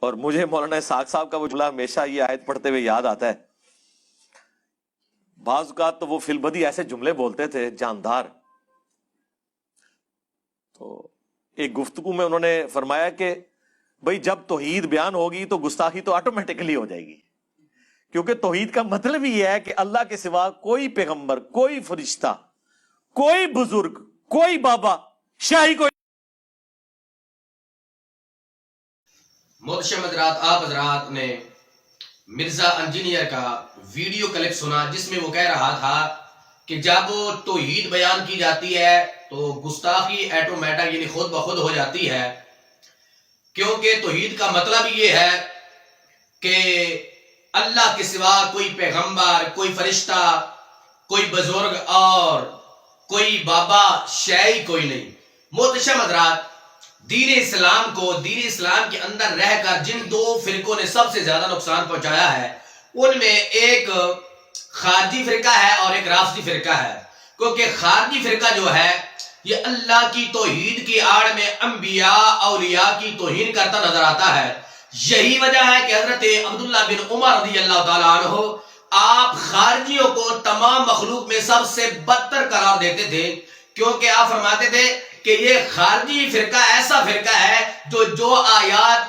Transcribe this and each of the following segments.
اور مجھے مولانا اسحاق صاحب کا وہ جملہ ہمیشہ یہ آیت پڑھتے ہوئے یاد آتا ہے. بعض اوقات تو وہ فی البدی ایسے جملے بولتے تھے جاندار. تو ایک گفتگو میں انہوں نے فرمایا کہ بھئی جب توحید بیان ہوگی تو گستاخی تو آٹومیٹکلی ہو جائے گی، کیونکہ توحید کا مطلب ہی یہ ہے کہ اللہ کے سوا کوئی پیغمبر، کوئی فرشتہ، کوئی بزرگ، کوئی بابا، شاہی کوئی. محتشم حضرات، آپ حضرات نے مرزا انجینئر کا ویڈیو کلپ سنا جس میں وہ کہہ رہا تھا کہ جب توحید بیان کی جاتی ہے تو گستاخی ایٹومیٹک یعنی خود بخود ہو جاتی ہے، کیونکہ توحید کا مطلب یہ ہے کہ اللہ کے سوا کوئی پیغمبر، کوئی فرشتہ، کوئی بزرگ اور کوئی بابا شیعی کوئی نہیں. محتشم حضرات، دین اسلام کو، دین اسلام کے اندر رہ کر جن دو فرقوں نے سب سے زیادہ نقصان پہنچایا ہے ان میں ایک خارجی فرقہ ہے اور ایک رافضی فرقہ ہے. کیونکہ خارجی فرقہ جو ہے یہ اللہ کی توحید کی آڑ میں انبیاء اولیاء کی توہین کرتا نظر آتا ہے. یہی وجہ ہے کہ حضرت عبداللہ بن عمر رضی اللہ تعالیٰ عنہ آپ خارجیوں کو تمام مخلوق میں سب سے بدتر قرار دیتے تھے، کیونکہ آپ فرماتے تھے کہ یہ خارجی فرقہ ایسا فرقہ ہے جو آیات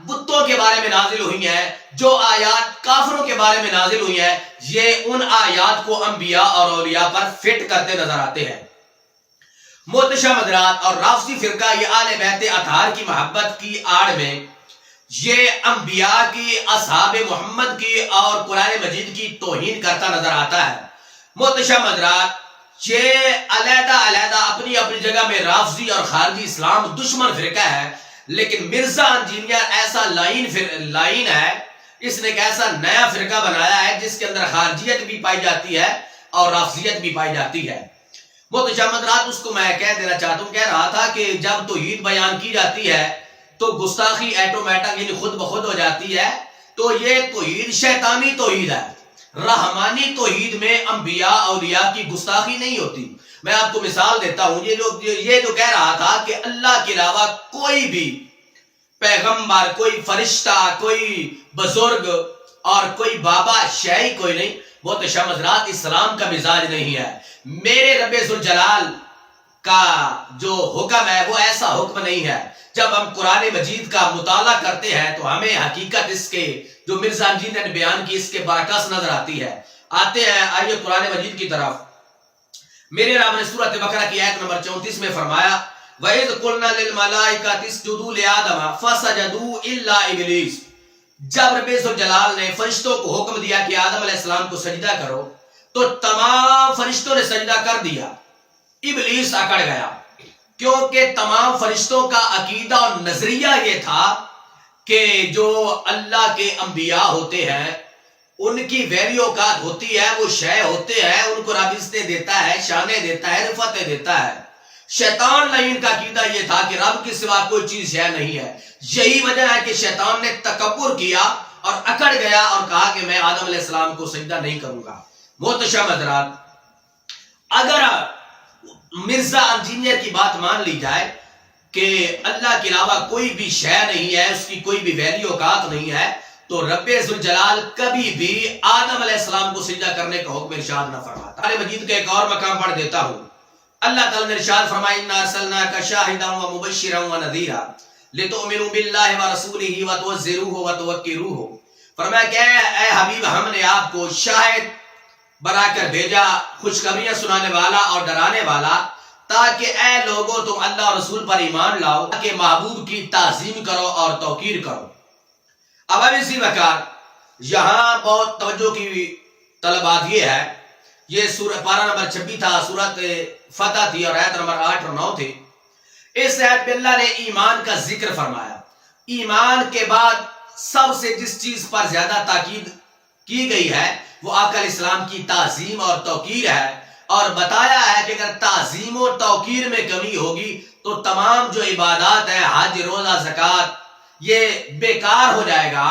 بتوں کے بارے میں نازل ہوئی ہیں، جو آیات کافروں کے بارے میں نازل ہوئی ہیں، یہ ان آیات کو انبیاء اور اولیاء پر فٹ کرتے نظر آتے ہیں. محتشم حضرات، اور رافضی فرقہ یہ آل بیت اطہار کی محبت کی آڑ میں یہ انبیاء کی، اصحاب محمد کی اور قرآن مجید کی توہین کرتا نظر آتا ہے. محتشم حضرات، یہ علیحدہ علیحدہ اپنی اپنی جگہ میں رافضی اور خارجی اسلام دشمن فرقہ ہے، لیکن مرزا انجینئر ایسا لائن ہے، اس نے ایک ایسا نیا فرقہ بنایا ہے جس کے اندر خارجیت بھی پائی جاتی ہے اور رافضیت بھی پائی جاتی ہے. محتشم حضرات، اس کو میں کہہ دینا چاہتا ہوں، کہہ رہا تھا کہ جب توحید بیان کی جاتی ہے تو گستاخی ایٹومیٹک یعنی خود بخود ہو جاتی ہے. تو یہ توحید شیطانی توحید ہے. رحمانی توحید میں انبیاء اولیاء کی گستاخی نہیں ہوتی. میں آپ کو مثال دیتا ہوں، یہ جو کہہ رہا تھا کہ اللہ کے علاوہ کوئی بھی پیغمبر، کوئی فرشتہ، کوئی بزرگ اور کوئی بابا شیعی کوئی نہیں، محتشم حضرات اسلام کا مزاج نہیں ہے. میرے رب ذوالجلال کا جو حکم ہے وہ ایسا حکم نہیں ہے. جب ہم قرآن مجید کا مطالعہ کرتے ہیں تو ہمیں حقیقت اس کے جو مرزا انجینئر نے بیان کی اس کے برعکس نظر آتی ہے. آتے ہیں، آئیے قرآن مجید کی طرف. میرے رب نے سورۃ بقرہ کی آیت نمبر 34 میں فرمایا وَإِذْ قُلْنَا لِلْمَلَائِكَةِ اسْجُدُوا لِآدَمَ فَسَجَدُوا إِلَّا إِبْلِيسَ. جب رب ذوالجلال نے فرشتوں کو حکم دیا کہ آدم علیہ السلام کو سجدہ کرو تو تمام فرشتوں نے سجدہ کر دیا، ابلیس اکڑ گیا. کیونکہ تمام فرشتوں کا عقیدہ اور نظریہ یہ تھا کہ جو اللہ کے انبیاء ہوتے ہیں ان کی ویلیو اوقات ہوتی ہے، وہ شے ہوتے ہیں، ان کو رب عزتیں دیتا ہے، شانیں دیتا ہے، رفتیں دیتا ہے. شیطان لعین کا عقیدہ یہ تھا کہ رب کے سوا کوئی چیز شے نہیں ہے. یہی وجہ ہے کہ شیطان نے تکبر کیا اور اکڑ گیا اور کہا کہ میں آدم علیہ السلام کو سجدہ نہیں کروں گا. محتشم حضرات، اگر مرزا انجینئر کی بات مان لی جائے کہ اللہ کے علاوہ کوئی بھی شے نہیں ہے، اس کی کوئی بھی ویلیو اوقات نہیں ہے، تو رب ذوالجلال کبھی بھی آدم علیہ السلام کو سجدہ کرنے کا حکم ارشاد نہ فرماتا. قرآن مجید کا ایک اور مقام پڑھ دیتا ہوں. اللہ تعالیٰ نے ارشاد فرمایا اِنَّا أَرْسَلْنَاكَ شَاهِدًا وَمُبَشِّرًا وَنَذِيرًا لِتُؤْمِنُوا بِاللَّهِ وَرَسُولِهِ وَتُعَزِّرُوهُ وَتُوَقِّرُوهُ. فرمایا کہ اے حبیب، ہم نے آپ کو شاہد بنا کر بھیجا، خوشخبریاں سنانے والا اور ڈرانے والا، تاکہ اے لوگوں تم اللہ اور رسول پر ایمان لاؤ، تاکہ محبوب کی تعظیم کرو اور توقیر کرو. اب اسی وقت یہاں بہت توجہ کی طلبات یہ ہے، یہ سورہ پارہ نمبر 26 تھا، سورۃ فتح تھی اور آیت نمبر 8 اور 9 تھی. اس آیت میں اللہ نے ایمان کا ذکر فرمایا. ایمان کے بعد سب سے جس چیز پر زیادہ تاکید کی گئی ہے وہ آقا علیہ السلام کی تعظیم اور توقیر ہے، اور بتایا ہے کہ اگر تعظیم و توقیر میں کمی ہوگی تو تمام جو عبادات ہیں، حج، روزہ، زکوٰۃ، یہ بیکار ہو جائے گا.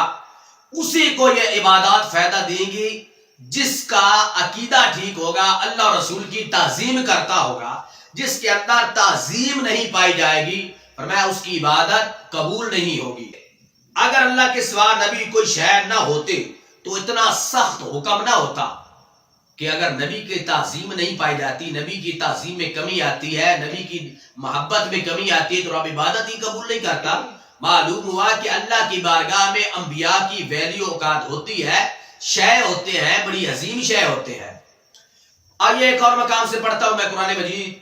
اسی کو یہ عبادات فائدہ دیں گی جس کا عقیدہ ٹھیک ہوگا، اللہ اور رسول کی تعظیم کرتا ہوگا. جس کے اندر تعظیم نہیں پائی جائے گی، فرمایا اس کی عبادت قبول نہیں ہوگی۔ اگر اللہ کے سوا نبی کوئی شے نہ ہوتے تو اتنا سخت حکم نہ ہوتا کہ اگر نبی کی تعظیم نہیں پائی جاتی، نبی کی تعظیم میں کمی آتی ہے، نبی کی محبت میں کمی آتی ہے تو رب عبادت ہی قبول نہیں کرتا۔ معلوم ہوا کہ اللہ کی بارگاہ میں انبیاء کی ویلیو اوقات ہوتی ہے، شے ہوتے ہیں، بڑی عظیم شے ہوتے ہیں۔ آئیے ایک اور مقام سے پڑھتا ہوں میں قرآن مجید۔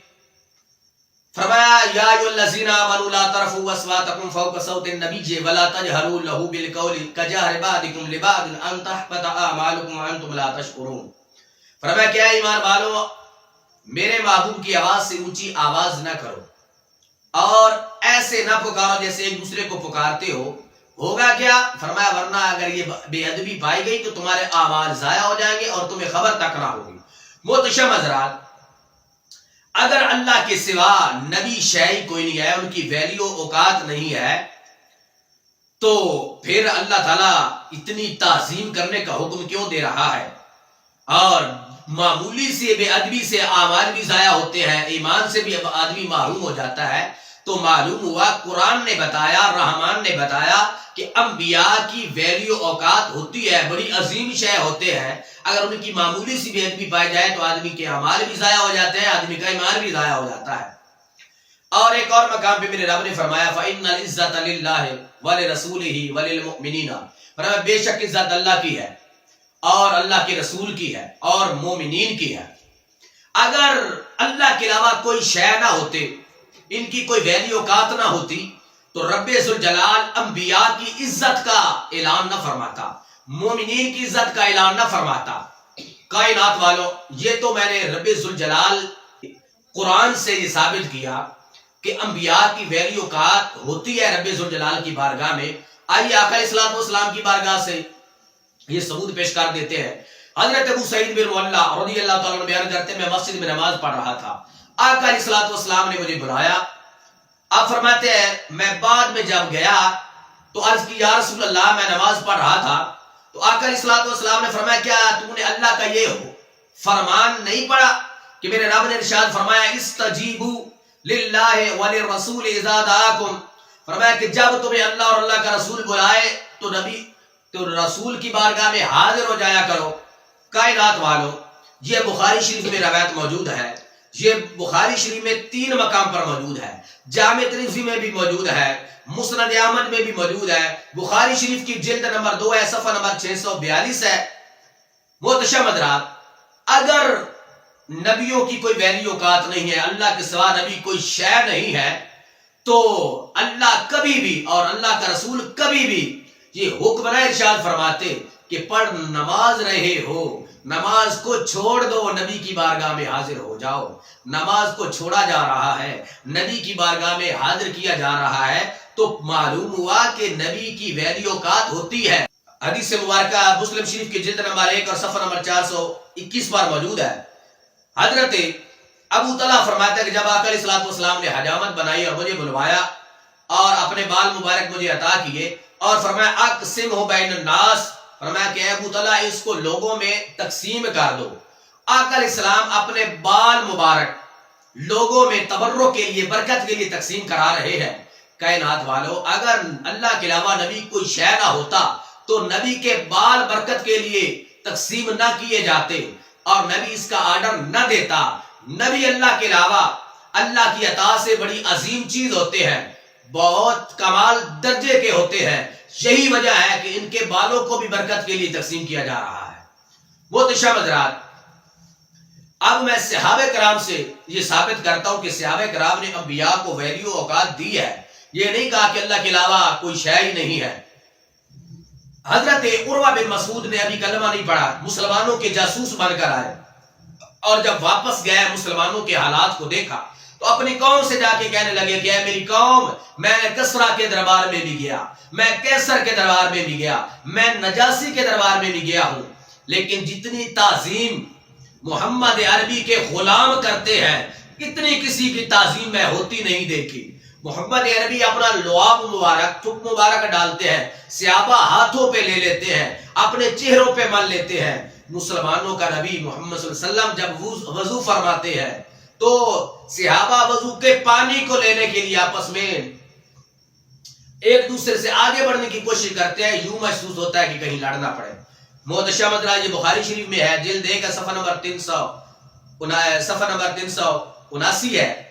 فرمایا یا ایھا الذین آمنوا لا ترفعوا اصواتکم فوق صوت النبی ولا تجہروا لہ بالقول کجہر بعضکم لبعض ان تحبط اعمالکم وانتم لا تشعرون۔ فرمایا کیا ایمان والو، میرے محبوب کی آواز سے اونچی آواز نہ کرو اور ایسے نہ پکارو جیسے ایک دوسرے کو پکارتے ہو۔ ہوگا کیا؟ فرمایا ورنہ اگر یہ بے ادبی پائی گئی تو تمہارے اعمال ضائع ہو جائیں گے اور تمہیں خبر تک نہ ہوگی۔ محتشم حضرات، اگر اللہ کے سوا نبی شے کوئی نہیں ہے، ان کی ویلیو اوقات نہیں ہے، تو پھر اللہ تعالیٰ اتنی تعظیم کرنے کا حکم کیوں دے رہا ہے؟ اور معمولی سے بے ادبی سے اعمال بھی ضائع ہوتے ہیں، ایمان سے بھی آدمی محروم ہو جاتا ہے۔ تو معلوم ہوا قرآن نے بتایا، رحمان نے بتایا کہ انبیاء کی ویلیو اوقات ہوتی ہے، بڑی عظیم شے ہوتے ہیں۔ اگر ان کی معمولی سی بے ادبی پائی جائے تو آدمی کے اعمال بھی ضائع ہو جاتے ہیں، آدمی کا ایمان بھی ضائع ہو جاتا ہے۔ اور ایک اور مقام پہ میرے رب نے فرمایا فَإِنَّ الْعِزَّةَ لِلَّهِ وَلِرَسُولِهِ وَلِلْمُؤْمِنِينَ، فرمایا بے شک عزت اللہ کی ہے اور اللہ کے رسول کی ہے اور مومنین کی ہے۔ اگر اللہ کے علاوہ کوئی شے نہ ہوتے، ان کی کوئی ویلیو اوقات نہ ہوتی تو رب ذوالجلال انبیاء کی عزت کا اعلان نہ فرماتا، مومنین کی عزت کا اعلان نہ فرماتا۔ کائنات والوں، یہ تو میں نے رب ذوالجلال قرآن سے یہ ثابت کیا کہ انبیاء کی ویلیو اوقات ہوتی ہے رب ذوالجلال کی بارگاہ میں۔ آئیے آقا علیہ الصلوۃ والسلام کی بارگاہ سے یہ ثبوت پیش کر دیتے ہیں۔ حضرت ابو سعید بن معلّہ رضی اللہ تعالیٰ عنہ بیان کرتے ہیں میں مسجد میں نماز پڑھ رہا تھا، آقا علیہ الصلوۃ والسلام نے مجھے بلایا۔ آپ فرماتے ہیں میں بعد میں جب گیا تو عرض کی یا رسول اللہ میں نماز پڑھ رہا تھا تو آقا علیہ الصلوۃ والسلام نے فرمایا کیا تم نے اللہ کا یہ فرمان نہیں پڑھا کہ میرے رب نے ارشاد فرمایا استجیبوا للہ وللرسول اذا دعاکم، فرمایا کہ جب تمہیں اللہ اور اللہ کا رسول بلائے تو نبی تو رسول کی بارگاہ میں حاضر ہو جایا کرو۔ کائنات والوں، یہ بخاری شریف میں روایت موجود ہے، یہ بخاری شریف میں 3 مقام پر موجود ہے، جامع ترمذی میں بھی موجود ہے، مسند احمد میں بھی موجود ہے، بخاری شریف کی جلد نمبر 2 ہے، صفحہ نمبر 642 ہے۔ محتشم حضرات، اگر نبیوں کی کوئی ویلیو اوقات نہیں ہے، اللہ کے سوا نبی کوئی شے نہیں ہے، تو اللہ کبھی بھی اور اللہ کا رسول کبھی بھی یہ حکم نہ ارشاد فرماتے کہ پڑھ نماز رہے ہو، نماز کو چھوڑ دو، نبی کی بارگاہ میں حاضر ہو جاؤ۔ نماز کو چھوڑا جا رہا ہے، نبی کی بارگاہ میں حاضر کیا جا رہا ہے، تو معلوم ہوا کہ نبی کی ویلیو اوقات ہوتی ہے۔ حدیث مبارکہ مسلم شریف کی جلد نمبر 1 اور صفحہ نمبر 421 پر موجود ہے۔ حضرت ابو طلحہ فرماتے ہیں کہ جب آقا علیہ الصلوۃ والسلام نے حجامت بنائی اور مجھے بلوایا اور اپنے بال مبارک مجھے عطا کیے اور فرمایا اقسمہ بین الناس، فرمایا کہ ابو طلحہ اس کو لوگوں میں تقسیم کر دو۔ آقا علیہ السلام اپنے بال مبارک لوگوں میں تبرک کے لیے، برکت کے لیے تقسیم کرا رہے ہیں۔ کائنات والو، اگر اللہ کے علاوہ نبی کوئی شے نہ ہوتا تو نبی کے بال برکت کے لیے تقسیم نہ کیے جاتے اور نبی اس کا آرڈر نہ دیتا۔ نبی اللہ کے علاوہ اللہ کی عطا سے بڑی عظیم چیز ہوتے ہیں، بہت کمال درجے کے ہوتے ہیں، یہی وجہ ہے کہ ان کے بالوں کو بھی برکت کے لیے تقسیم کیا جا رہا ہے۔ محتشم حضرات، اب میں صحابہ کرام سے یہ ثابت کرتا ہوں کہ صحابہ کرام نے انبیاء کو ویلیو اوقات دی ہے، یہ نہیں کہا کہ اللہ کے علاوہ کوئی شے ہی نہیں ہے۔ حضرت عروہ بن مسعود نے ابھی کلمہ نہیں پڑھا، مسلمانوں کے جاسوس بن کر آئے اور جب واپس گئے مسلمانوں کے حالات کو دیکھا تو اپنی قوم سے جا کے کہنے لگے کہ اے میری قوم، میں کسریٰ کے دربار میں بھی گیا، میں کیسر کے دربار میں بھی گیا، میں نجاشی کے دربار میں بھی گیا ہوں، لیکن جتنی تعظیم محمد عربی کے غلام کرتے ہیں اتنی کسی کی تعظیم میں ہوتی نہیں دیکھی۔ محمد عربی اپنا لعاب مبارک، تھوک مبارک ڈالتے ہیں، صحابہ ہاتھوں پہ لے لیتے ہیں، اپنے چہروں پہ مل لیتے ہیں۔ مسلمانوں کا نبی محمد صلی اللہ علیہ وسلم جب وضو فرماتے ہیں تو صحابہ وضو کے پانی کو لینے کے لیے آپس میں ایک دوسرے سے آگے بڑھنے کی کوشش کرتے ہیں، یوں محسوس ہوتا ہے کہ کہیں لڑنا پڑے۔ محتشم حضرات، یہ بخاری شریف میں ہے، جلد 1 کا صفحہ نمبر 379 ہے،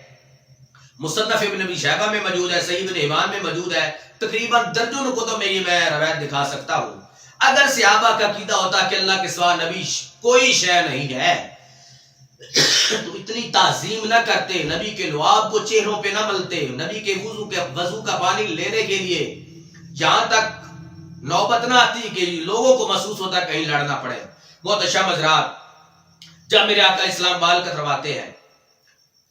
مصنف ابن ابی شیبہ میں موجود ہے، صحیح ابن حبان میں موجود ہے، تقریباً درجنوں کتب میں یہ میں روایت دکھا سکتا ہوں۔ اگر صحابہ کا عقیدہ ہوتا کہ اللہ کے سوا نبی کوئی شے نہیں ہے تو اتنی تعظیم نہ کرتے، نبی کے لعاب کو چہروں پہ نہ ملتے، نبی کے وضو کا پانی لینے کے لیے یہاں تک نوبت نہ آتی کہ لوگوں کو محسوس ہوتا کہیں لڑنا پڑے۔ محتشم حضرات، جب میرے آقا اسلام بال کترواتے ہیں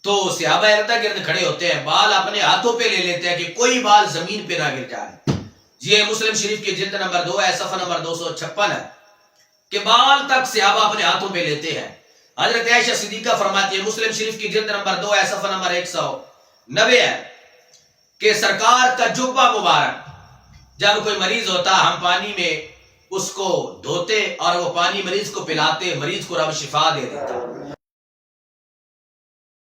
تو صحابہ ارد گرد کھڑے ہوتے ہیں، بال اپنے ہاتھوں پہ لے لیتے ہیں کہ کوئی بال زمین پہ نہ گر جائے۔ یہ مسلم شریف کی جلد نمبر 2 ہے، صفحہ نمبر 256 ہے کہ بال تک صحابہ اپنے ہاتھوں پہ لیتے ہیں۔ حضرت عائشہ صدیقہ فرماتی ہے، مسلم شریف کی جلد نمبر 2 ہے، صفحہ نمبر 190 ہے کہ سرکار کا جبہ مبارک جب کوئی مریض ہوتا ہم پانی میں اس کو دھوتے اور وہ پانی مریض کو پلاتے، مریض کو رب شفا دے دیتا۔